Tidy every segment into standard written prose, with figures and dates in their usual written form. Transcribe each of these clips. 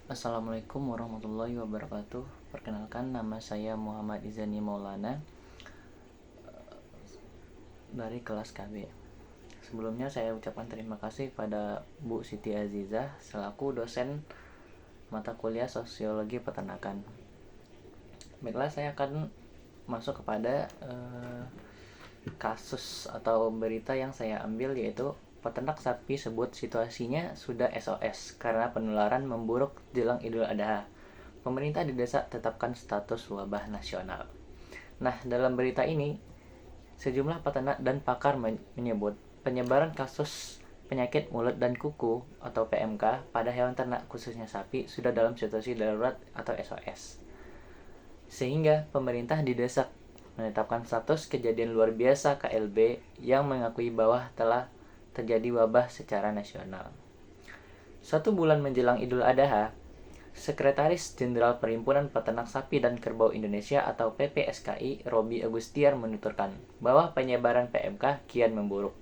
Assalamualaikum warahmatullahi wabarakatuh. Perkenalkan, nama saya Muhammad Izani Maulana dari kelas KB. Sebelumnya saya ucapkan terima kasih pada Bu Siti Azizah selaku dosen mata kuliah Sosiologi Peternakan. Baiklah, saya akan masuk kepada kasus atau berita yang saya ambil, yaitu peternak sapi sebut situasinya sudah SOS karena penularan memburuk jelang Idul Adha. Pemerintah didesak tetapkan status wabah nasional. Nah, dalam berita ini, sejumlah peternak dan pakar menyebut penyebaran kasus penyakit mulut dan kuku atau PMK pada hewan ternak khususnya sapi sudah dalam situasi darurat atau SOS. Sehingga pemerintah didesak menetapkan status kejadian luar biasa KLB yang mengakui bahwa telah terjadi wabah secara nasional. 1 bulan menjelang Idul Adha, Sekretaris Jenderal Perhimpunan Peternak Sapi dan Kerbau Indonesia atau PPSKI, Robi Agustiar menuturkan bahwa penyebaran PMK kian memburuk.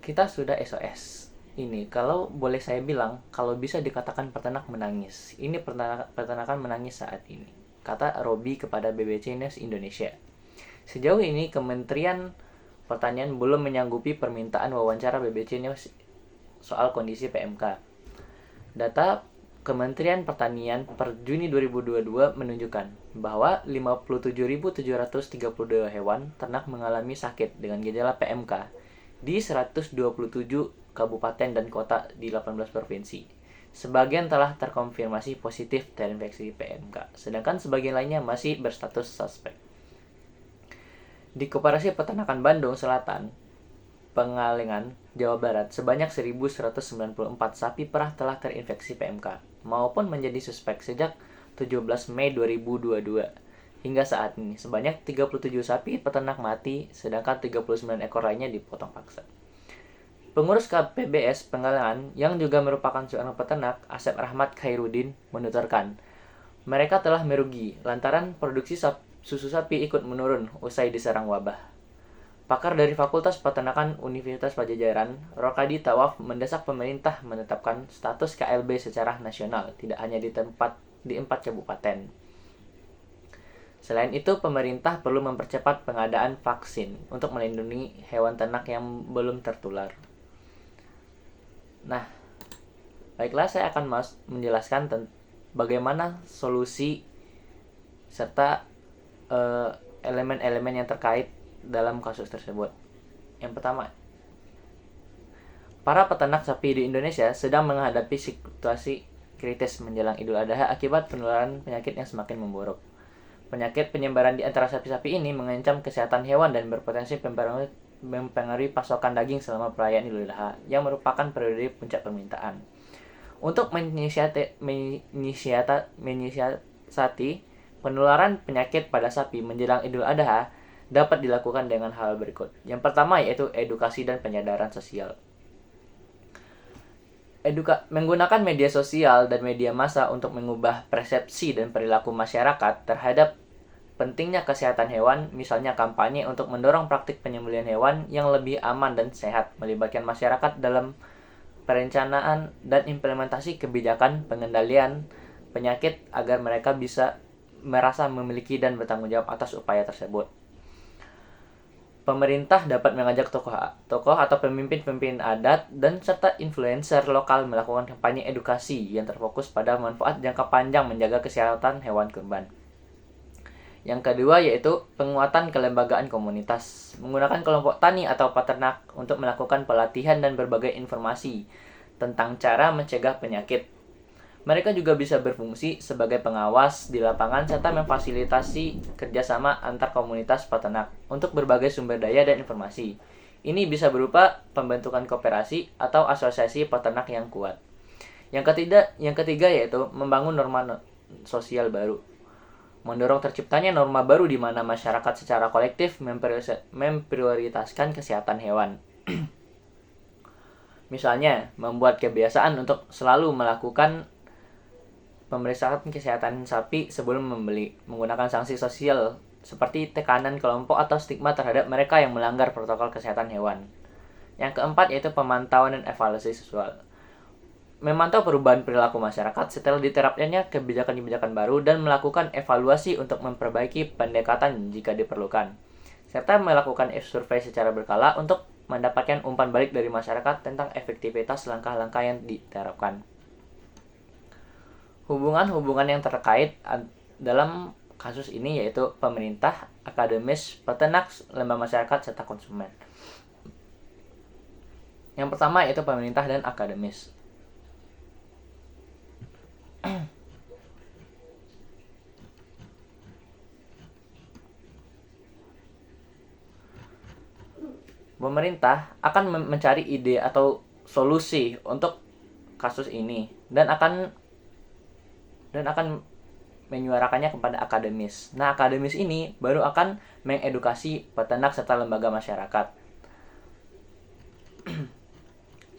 Kita sudah SOS. Ini kalau boleh saya bilang, kalau bisa dikatakan peternak menangis. Ini peternakan menangis saat ini, kata Robi kepada BBC News Indonesia. Sejauh ini Kementerian Pertanian belum menyanggupi permintaan wawancara BBC News soal kondisi PMK. Data Kementerian Pertanian per Juni 2022 menunjukkan bahwa 57.732 hewan ternak mengalami sakit dengan gejala PMK di 127 kabupaten dan kota di 18 provinsi. Sebagian telah terkonfirmasi positif terinfeksi PMK, sedangkan sebagian lainnya masih berstatus suspek. Di Koperasi Peternakan Bandung Selatan, Pengalengan, Jawa Barat, sebanyak 1.194 sapi perah telah terinfeksi PMK maupun menjadi suspek sejak 17 Mei 2022. Hingga saat ini, sebanyak 37 sapi peternak mati, sedangkan 39 ekor lainnya dipotong paksa. Pengurus KPBS Pengalengan yang juga merupakan seorang peternak, Asep Rahmat Khairuddin, menuturkan, mereka telah merugi lantaran produksi susu sapi ikut menurun usai diserang wabah. Pakar dari Fakultas Peternakan Universitas Padjadjaran, Rokadi Tawaf, mendesak pemerintah menetapkan status KLB secara nasional, tidak hanya di 4 kabupaten. Selain itu, pemerintah perlu mempercepat pengadaan vaksin untuk melindungi hewan ternak yang belum tertular. Nah, baiklah, saya akan menjelaskan bagaimana solusi serta elemen-elemen yang terkait dalam kasus tersebut. Yang pertama, para peternak sapi di Indonesia sedang menghadapi situasi kritis menjelang Idul Adha akibat penularan penyakit yang semakin memburuk. Penyakit penyebaran di antara sapi-sapi ini mengancam kesehatan hewan dan berpotensi mempengaruhi pasokan daging selama perayaan Idul Adha yang merupakan periode puncak permintaan. Untuk menyiasati penularan penyakit pada sapi menjelang Idul Adha dapat dilakukan dengan hal berikut. Yang pertama yaitu edukasi dan penyadaran sosial. Menggunakan media sosial dan media massa untuk mengubah persepsi dan perilaku masyarakat terhadap pentingnya kesehatan hewan, misalnya kampanye untuk mendorong praktik penyembelihan hewan yang lebih aman dan sehat, melibatkan masyarakat dalam perencanaan dan implementasi kebijakan pengendalian penyakit agar mereka bisa merasa memiliki dan bertanggung jawab atas upaya tersebut. Pemerintah dapat mengajak tokoh atau pemimpin-pemimpin adat dan serta influencer lokal melakukan kampanye edukasi yang terfokus pada manfaat jangka panjang menjaga kesehatan hewan kurban. Yang kedua yaitu penguatan kelembagaan komunitas, menggunakan kelompok tani atau peternak untuk melakukan pelatihan dan berbagai informasi tentang cara mencegah penyakit. Mereka juga bisa berfungsi sebagai pengawas di lapangan serta memfasilitasi kerjasama antar komunitas peternak untuk berbagai sumber daya dan informasi. Ini bisa berupa pembentukan koperasi atau asosiasi peternak yang kuat. Yang ketiga yaitu membangun norma sosial baru. Mendorong terciptanya norma baru di mana masyarakat secara kolektif memprioritaskan kesehatan hewan. Misalnya, membuat kebiasaan untuk selalu melakukan pemeriksaan kesehatan sapi sebelum membeli, menggunakan sanksi sosial seperti tekanan kelompok atau stigma terhadap mereka yang melanggar protokol kesehatan hewan. Yang keempat yaitu pemantauan dan evaluasi siswa. memantau perubahan perilaku masyarakat setelah diterapkannya kebijakan-kebijakan baru dan melakukan evaluasi untuk memperbaiki pendekatan jika diperlukan, serta melakukan survei secara berkala untuk mendapatkan umpan balik dari masyarakat tentang efektivitas langkah-langkah yang diterapkan. Hubungan-hubungan yang terkait dalam kasus ini yaitu pemerintah, akademis, peternak, lembaga masyarakat, serta konsumen. Yang pertama yaitu pemerintah dan akademis. Pemerintah akan mencari ide atau solusi untuk kasus ini dan akan menyuarakannya kepada akademis. Nah, akademis ini baru akan mengedukasi peternak serta lembaga masyarakat.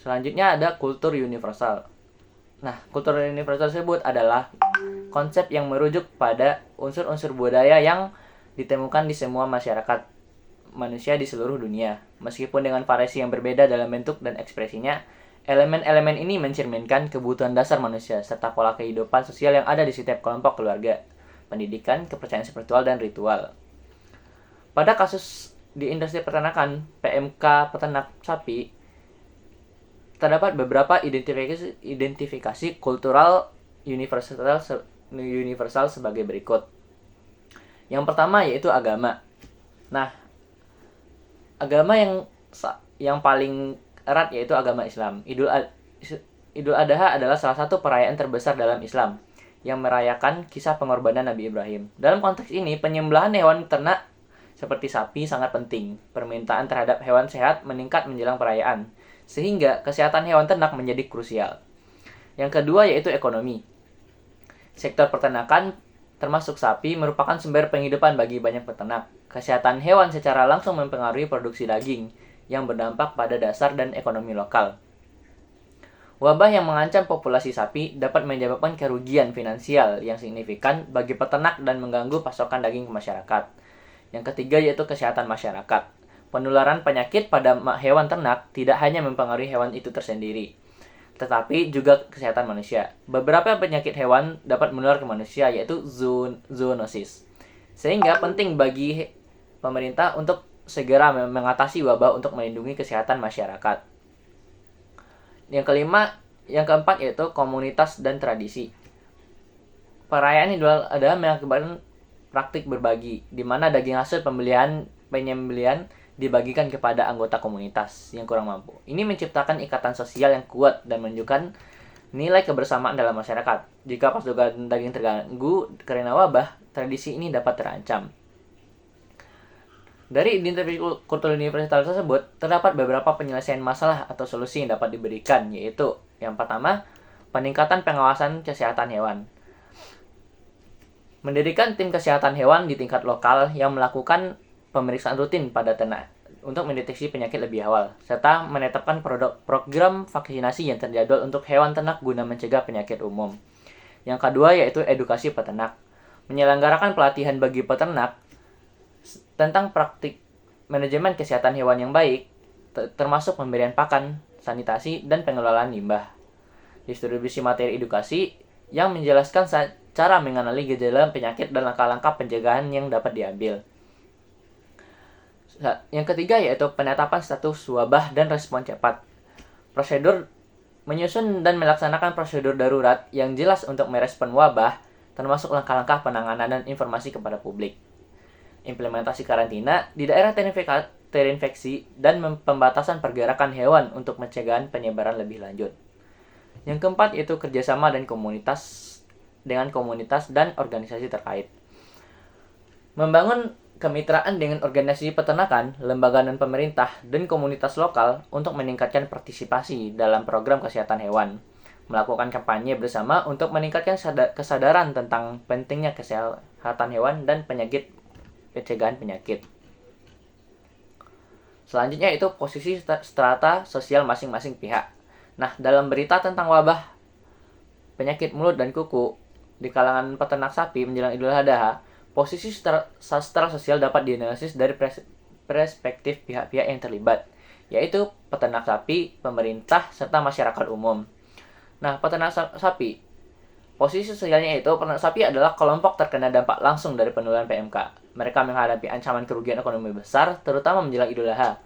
Selanjutnya ada kultur universal. Nah, kultur universal tersebut adalah konsep yang merujuk pada unsur-unsur budaya yang ditemukan di semua masyarakat manusia di seluruh dunia. Meskipun dengan variasi yang berbeda dalam bentuk dan ekspresinya, elemen-elemen ini mencerminkan kebutuhan dasar manusia serta pola kehidupan sosial yang ada di setiap kelompok keluarga, pendidikan, kepercayaan spiritual, dan ritual. Pada kasus di industri peternakan, PMK peternak sapi, terdapat beberapa identifikasi kultural universal sebagai berikut. Yang pertama yaitu agama. Nah, agama yang paling erat yaitu agama Islam. Idul Adha adalah salah satu perayaan terbesar dalam Islam yang merayakan kisah pengorbanan Nabi Ibrahim. Dalam konteks ini, penyembelihan hewan ternak seperti sapi sangat penting. Permintaan terhadap hewan sehat meningkat menjelang perayaan, sehingga kesehatan hewan ternak menjadi krusial. Yang kedua yaitu ekonomi. Sektor peternakan termasuk sapi merupakan sumber penghidupan bagi banyak peternak. Kesehatan hewan secara langsung mempengaruhi produksi daging yang berdampak pada dasar dan ekonomi lokal. Wabah yang mengancam populasi sapi dapat menyebabkan kerugian finansial yang signifikan bagi peternak dan mengganggu pasokan daging ke masyarakat. Yang ketiga yaitu kesehatan masyarakat. Penularan penyakit pada hewan ternak tidak hanya mempengaruhi hewan itu tersendiri, tetapi juga kesehatan manusia. Beberapa penyakit hewan dapat menular ke manusia yaitu zoonosis. Sehingga penting bagi pemerintah untuk segera mengatasi wabah untuk melindungi kesehatan masyarakat. Yang keempat yaitu komunitas dan tradisi. Perayaan Idul Adha mengakibatkan praktik berbagi, di mana daging hasil penyembelihan dibagikan kepada anggota komunitas yang kurang mampu. Ini menciptakan ikatan sosial yang kuat dan menunjukkan nilai kebersamaan dalam masyarakat. Jika pasokan daging terganggu karena wabah, tradisi ini dapat terancam. Dari identifikasi kultur universal tersebut, terdapat beberapa penyelesaian masalah atau solusi yang dapat diberikan, yaitu yang pertama, peningkatan pengawasan kesehatan hewan. Mendirikan tim kesehatan hewan di tingkat lokal yang melakukan pemeriksaan rutin pada ternak untuk mendeteksi penyakit lebih awal, serta menetapkan program vaksinasi yang terjadwal untuk hewan ternak guna mencegah penyakit umum. Yang kedua yaitu edukasi peternak. Menyelenggarakan pelatihan bagi peternak tentang praktik manajemen kesehatan hewan yang baik, termasuk pemberian pakan, sanitasi, dan pengelolaan limbah. Distribusi materi edukasi yang menjelaskan cara mengenali gejala penyakit dan langkah-langkah pencegahan yang dapat diambil. Yang ketiga yaitu penetapan status wabah dan respon cepat. Prosedur menyusun dan melaksanakan prosedur darurat yang jelas untuk merespon wabah, termasuk langkah-langkah penanganan dan informasi kepada publik. Implementasi karantina di daerah terinfeksi dan pembatasan pergerakan hewan untuk mencegah penyebaran lebih lanjut. Yang keempat yaitu kerjasama dengan komunitas dan organisasi terkait. Membangun kemitraan dengan organisasi peternakan, lembaga dan pemerintah, dan komunitas lokal untuk meningkatkan partisipasi dalam program kesehatan hewan. Melakukan kampanye bersama untuk meningkatkan kesadaran tentang pentingnya kesehatan hewan dan pencegahan penyakit. Selanjutnya itu posisi strata sosial masing-masing pihak. Nah, dalam berita tentang wabah penyakit mulut dan kuku di kalangan peternak sapi menjelang Idul Adha, posisi sastra sosial dapat dianalisis dari perspektif pihak-pihak yang terlibat, yaitu peternak sapi, pemerintah, serta masyarakat umum. Nah, peternak sapi, posisi sosialnya itu peternak sapi adalah kelompok terkena dampak langsung dari penularan PMK. Mereka menghadapi ancaman kerugian ekonomi besar, terutama menjelang Idul Adha,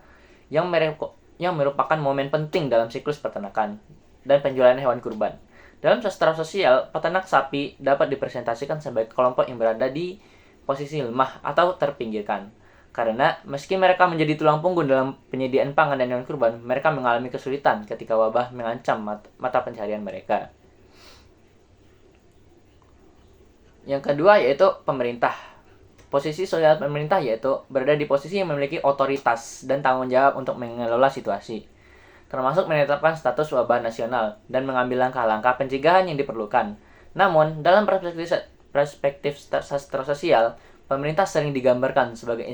yang merupakan momen penting dalam siklus peternakan dan penjualan hewan kurban. Dalam sastra sosial, peternak sapi dapat dipresentasikan sebagai kelompok yang berada di posisi lemah atau terpinggirkan. Karena meski mereka menjadi tulang punggung dalam penyediaan pangan dan hewan kurban, mereka mengalami kesulitan ketika wabah mengancam mata pencaharian mereka. Yang kedua yaitu pemerintah. Posisi sosial pemerintah yaitu berada di posisi yang memiliki otoritas dan tanggung jawab untuk mengelola situasi, termasuk menetapkan status wabah nasional dan mengambil langkah-langkah pencegahan yang diperlukan. Namun, dalam perspektif sastra sosial, pemerintah sering digambarkan sebagai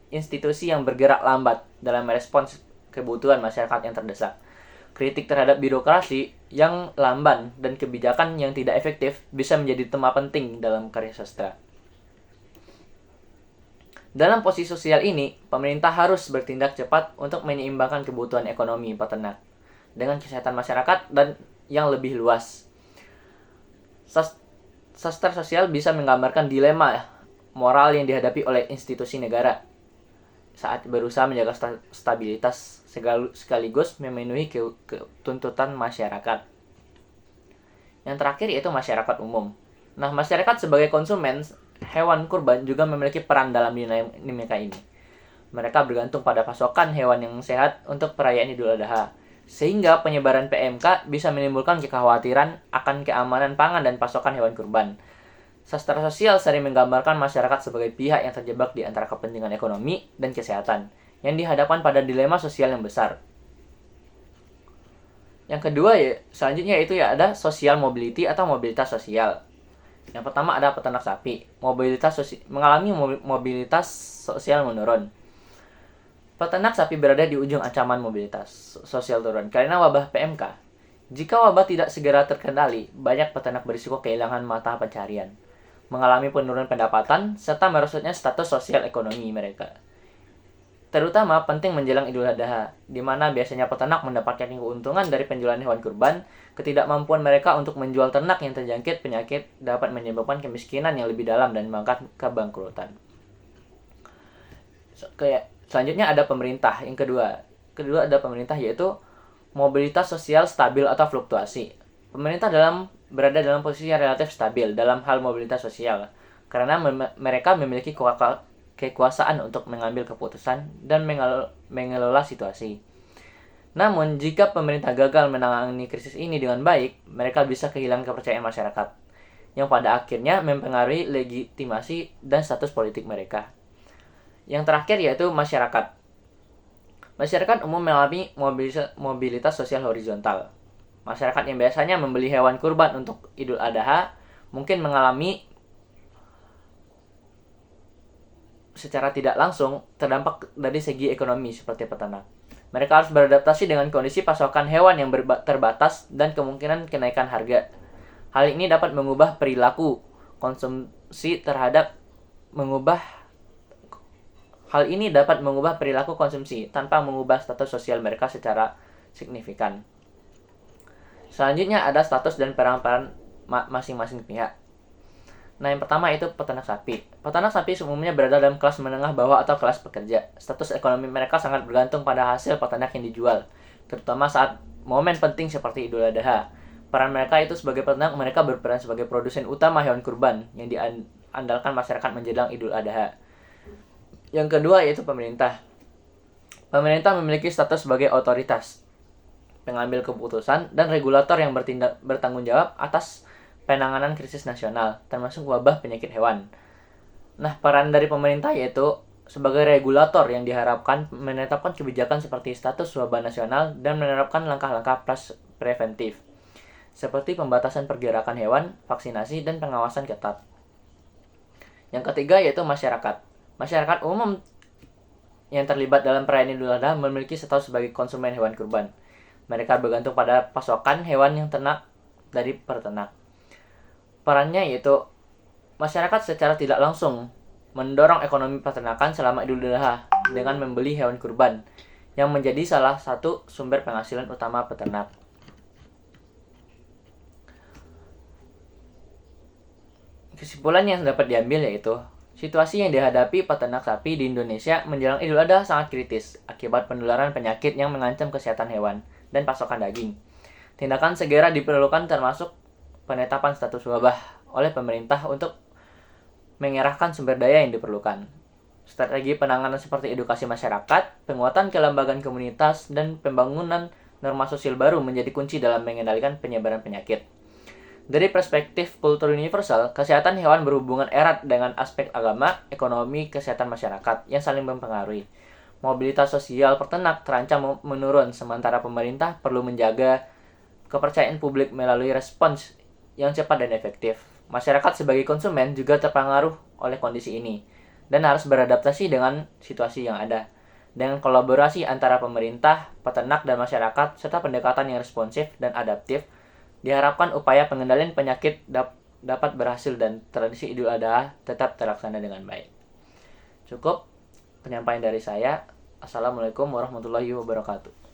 institusi yang bergerak lambat dalam merespons kebutuhan masyarakat yang terdesak. Kritik terhadap birokrasi yang lamban dan kebijakan yang tidak efektif bisa menjadi tema penting dalam karya sastra. Dalam posisi sosial ini, pemerintah harus bertindak cepat untuk menyeimbangkan kebutuhan ekonomi peternak dengan kesehatan masyarakat dan yang lebih luas. Sastra sosial bisa menggambarkan dilema moral yang dihadapi oleh institusi negara saat berusaha menjaga stabilitas sekaligus memenuhi tuntutan masyarakat. Yang terakhir yaitu masyarakat umum. Nah, masyarakat sebagai konsumen hewan kurban juga memiliki peran dalam dinamika ini. Mereka bergantung pada pasokan hewan yang sehat untuk perayaan Idul Adha, sehingga penyebaran PMK bisa menimbulkan kekhawatiran akan keamanan pangan dan pasokan hewan kurban. Sastra sosial sering menggambarkan masyarakat sebagai pihak yang terjebak di antara kepentingan ekonomi dan kesehatan, yang dihadapkan pada dilema sosial yang besar. Yang kedua selanjutnya itu ada social mobility atau mobilitas sosial. Yang pertama ada peternak sapi. Mengalami mobilitas sosial menurun. Peternak sapi berada di ujung ancaman mobilitas sosial turun karena wabah PMK. Jika wabah tidak segera terkendali, banyak peternak berisiko kehilangan mata pencaharian, mengalami penurunan pendapatan, serta merosotnya status sosial ekonomi mereka. Terutama penting menjelang Idul Adha, di mana biasanya peternak mendapatkan keuntungan dari penjualan hewan kurban. Ketidakmampuan mereka untuk menjual ternak yang terjangkit penyakit dapat menyebabkan kemiskinan yang lebih dalam dan bahkan kebangkrutan. Selanjutnya ada pemerintah. Yang kedua ada pemerintah yaitu mobilitas sosial stabil atau fluktuasi. Pemerintah berada dalam posisi yang relatif stabil dalam hal mobilitas sosial karena mereka memiliki kekuasaan untuk mengambil keputusan dan mengelola situasi. Namun, jika pemerintah gagal menangani krisis ini dengan baik, mereka bisa kehilangan kepercayaan masyarakat, yang pada akhirnya mempengaruhi legitimasi dan status politik mereka. Yang terakhir yaitu masyarakat. Masyarakat umum mengalami mobilitas sosial horizontal. Masyarakat yang biasanya membeli hewan kurban untuk Idul Adha mungkin mengalami secara tidak langsung terdampak dari segi ekonomi seperti peternak. Mereka harus beradaptasi dengan kondisi pasokan hewan yang terbatas dan kemungkinan kenaikan harga. Hal ini dapat mengubah perilaku konsumsi tanpa mengubah status sosial mereka secara signifikan. Selanjutnya ada status dan peran-peran masing-masing pihak. Nah, yang pertama itu peternak sapi. Peternak sapi umumnya berada dalam kelas menengah bawah atau kelas pekerja. Status ekonomi mereka sangat bergantung pada hasil peternak yang dijual, terutama saat momen penting seperti Idul Adha. Peran mereka itu sebagai peternak, mereka berperan sebagai produsen utama hewan kurban yang diandalkan masyarakat menjelang Idul Adha. Yang kedua yaitu pemerintah. Pemerintah memiliki status sebagai otoritas, pengambil keputusan, dan regulator yang bertanggung jawab atas penanganan krisis nasional, termasuk wabah penyakit hewan. Nah, peran dari pemerintah yaitu sebagai regulator yang diharapkan menetapkan kebijakan seperti status wabah nasional dan menerapkan langkah-langkah preventif, seperti pembatasan pergerakan hewan, vaksinasi, dan pengawasan ketat. Yang ketiga yaitu masyarakat. Masyarakat umum yang terlibat dalam perayaan Idul Adha memiliki status sebagai konsumen hewan kurban. Mereka bergantung pada pasokan hewan yang ternak dari peternak. Perannya yaitu masyarakat secara tidak langsung mendorong ekonomi peternakan selama Idul Adha dengan membeli hewan kurban yang menjadi salah satu sumber penghasilan utama peternak. Kesimpulan yang dapat diambil yaitu situasi yang dihadapi peternak sapi di Indonesia menjelang Idul Adha sangat kritis akibat penularan penyakit yang mengancam kesehatan hewan dan pasokan daging. Tindakan segera diperlukan termasuk penetapan status wabah oleh pemerintah untuk mengerahkan sumber daya yang diperlukan. Strategi penanganan seperti edukasi masyarakat, penguatan kelembagaan komunitas, dan pembangunan norma sosial baru menjadi kunci dalam mengendalikan penyebaran penyakit. Dari perspektif kultur universal, kesehatan hewan berhubungan erat dengan aspek agama, ekonomi, kesehatan masyarakat yang saling mempengaruhi. Mobilitas sosial peternak terancam menurun, sementara pemerintah perlu menjaga kepercayaan publik melalui respons yang cepat dan efektif. Masyarakat sebagai konsumen juga terpengaruh oleh kondisi ini dan harus beradaptasi dengan situasi yang ada. Dengan kolaborasi antara pemerintah, peternak, dan masyarakat, serta pendekatan yang responsif dan adaptif, diharapkan upaya pengendalian penyakit dapat berhasil dan tradisi Idul Adha tetap terlaksana dengan baik. Cukup penyampaian dari saya. Assalamualaikum warahmatullahi wabarakatuh.